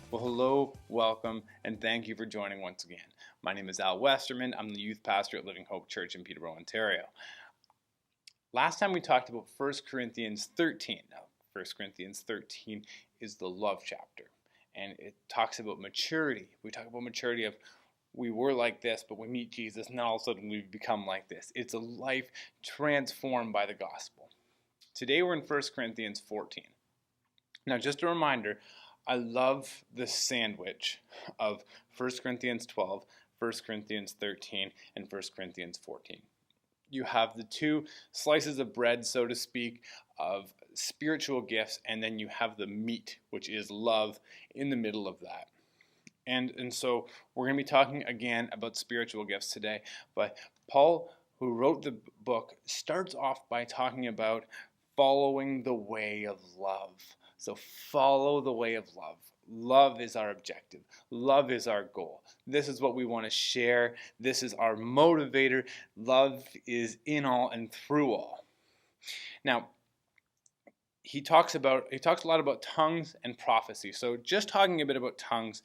Well, hello, welcome, and thank you for joining once again. My name is Al Westerman. I'm the youth pastor at Living Hope Church in Peterborough, Ontario. Last time we talked about 1 Corinthians 13. Now, 1 Corinthians 13 is the love chapter, and it talks about maturity. We talk about maturity of we were like this, but we meet Jesus, and then all of a sudden we become like this. It's a life transformed by the gospel. Today we're in 1 Corinthians 14. Now, just a reminder, I love the sandwich of 1 Corinthians 12, 1 Corinthians 13, and 1 Corinthians 14. You have the two slices of bread, so to speak, of spiritual gifts, and then you have the meat, which is love, in the middle of that. And so we're going to be talking again about spiritual gifts today, but Paul, who wrote the book, starts off by talking about following the way of love. So follow the way of love. Love is our objective. Love is our goal. This is what we want to share. This is our motivator. Love is in all and through all. Now, he talks a lot about tongues and prophecy. So just talking a bit about tongues.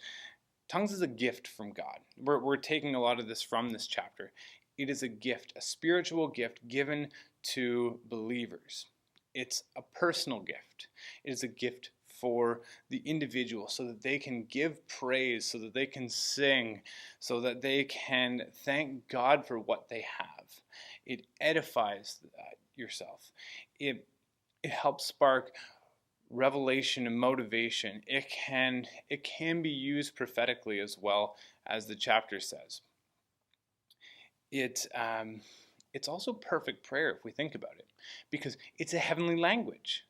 Tongues is a gift from God. We're taking a lot of this from this chapter. It is a gift, a spiritual gift given to believers. It's a personal gift. It is a gift for the individual so that they can give praise, so that they can sing, so that they can thank God for what they have. It edifies yourself. It helps spark revelation and motivation. It can be used prophetically as well, as the chapter says. It's also perfect prayer if we think about it, because it's a heavenly language.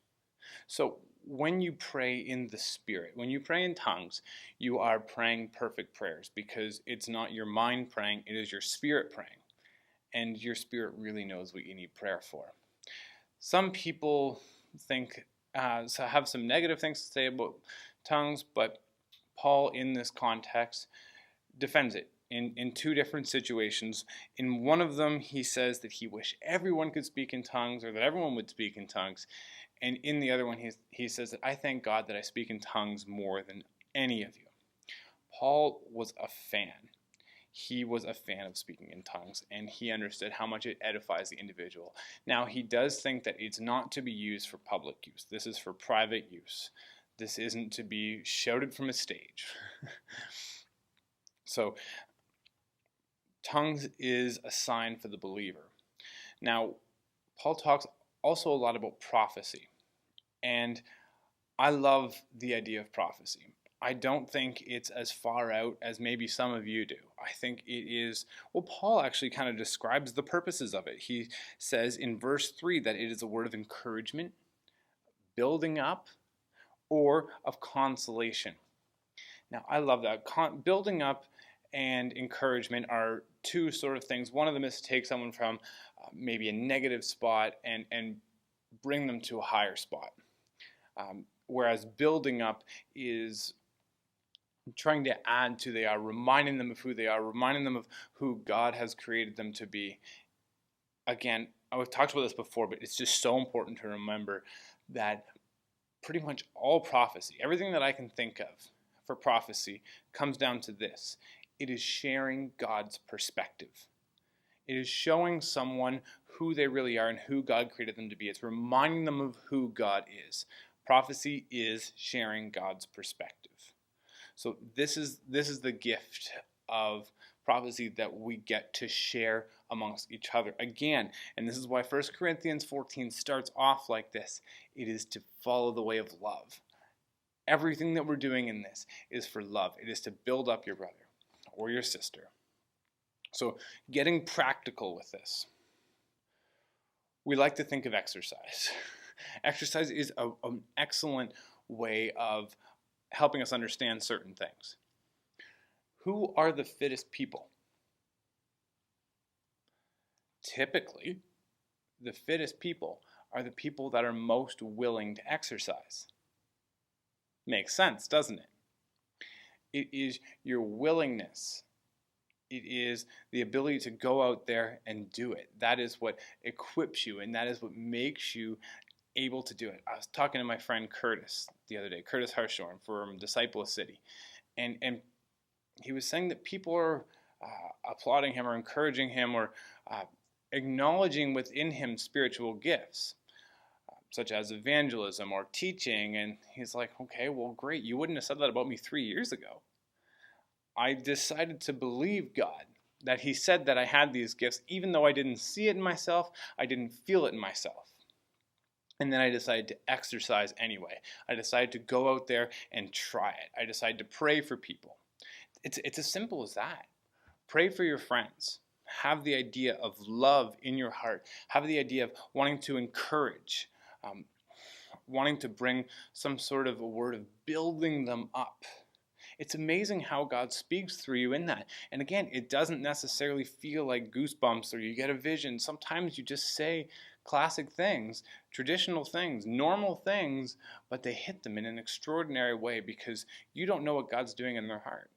So when you pray in the Spirit, when you pray in tongues, you are praying perfect prayers, because it's not your mind praying, it is your spirit praying. And your spirit really knows what you need prayer for. Some people have some negative things to say about tongues, but Paul in this context defends it. In two different situations. In one of them, he says that he wished everyone could speak in tongues, or that everyone would speak in tongues. And in the other one, he says that I thank God that I speak in tongues more than any of you. Paul was a fan. He was a fan of speaking in tongues, and he understood how much it edifies the individual. Now, he does think that it's not to be used for public use. This is for private use. This isn't to be shouted from a stage. So, tongues is a sign for the believer. Now, Paul talks also a lot about prophecy, and I love the idea of prophecy. I don't think it's as far out as maybe some of you do. I think it is, Paul actually kind of describes the purposes of it. He says in verse 3 that it is a word of encouragement, building up, or of consolation. Now, I love that. Building up and encouragement are two sort of things. One of them is to take someone from maybe a negative spot and bring them to a higher spot. Whereas building up is trying to add to they are, reminding them of who they are, reminding them of who God has created them to be. Again, I've talked about this before, but it's just so important to remember that pretty much all prophecy, everything that I can think of for prophecy, comes down to this. It is sharing God's perspective. It is showing someone who they really are and who God created them to be. It's reminding them of who God is. Prophecy is sharing God's perspective. So this is the gift of prophecy that we get to share amongst each other. Again, and this is why 1 Corinthians 14 starts off like this. It is to follow the way of love. Everything that we're doing in this is for love. It is to build up your brother or your sister. So getting practical with this. We like to think of exercise. Exercise is an excellent way of helping us understand certain things. Who are the fittest people? Typically, the fittest people are the people that are most willing to exercise. Makes sense, doesn't it? It is your willingness. It is the ability to go out there and do it. That is what equips you, and that is what makes you able to do it. I was talking to my friend Curtis the other day, Curtis Harshorn from Disciple City, and he was saying that people are applauding him or encouraging him or acknowledging within him spiritual gifts, such as evangelism or teaching. And he's like, okay, well, great. You wouldn't have said that about me 3 years ago. I decided to believe God, that he said that I had these gifts, even though I didn't see it in myself, I didn't feel it in myself. And then I decided to exercise anyway. I decided to go out there and try it. I decided to pray for people. It's as simple as that. Pray for your friends. Have the idea of love in your heart. Have the idea of wanting to encourage, wanting to bring some sort of a word of building them up. It's amazing how God speaks through you in that. And again, it doesn't necessarily feel like goosebumps or you get a vision. Sometimes you just say classic things, traditional things, normal things, but they hit them in an extraordinary way because you don't know what God's doing in their heart,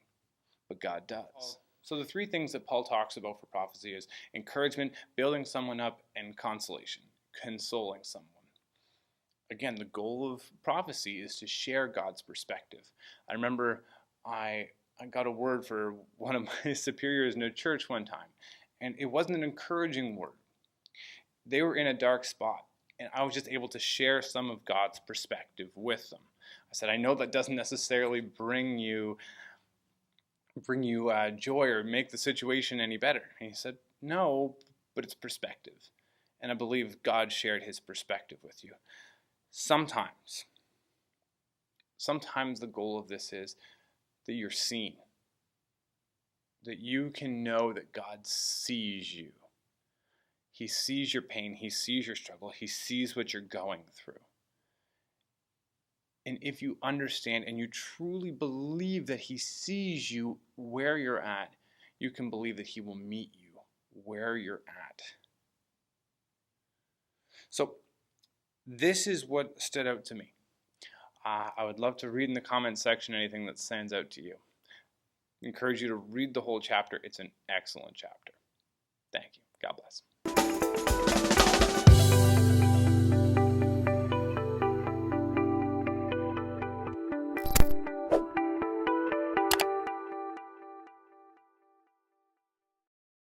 but God does. So the three things that Paul talks about for prophecy is encouragement, building someone up, and consolation, consoling someone. Again, the goal of prophecy is to share God's perspective. I remember I got a word for one of my superiors in a church one time, and it wasn't an encouraging word. They were in a dark spot, and I was just able to share some of God's perspective with them. I said, I know that doesn't necessarily bring you joy or make the situation any better. And he said, no, but it's perspective. And I believe God shared his perspective with you. Sometimes the goal of this is that you're seen, that you can know that God sees you. He sees your pain, he sees your struggle, he sees what you're going through. And if you understand and you truly believe that he sees you where you're at, you can believe that he will meet you where you're at. So this is what stood out to me. I would love to read in the comments section anything that stands out to you. I encourage you to read the whole chapter. It's an excellent chapter. Thank you. God bless.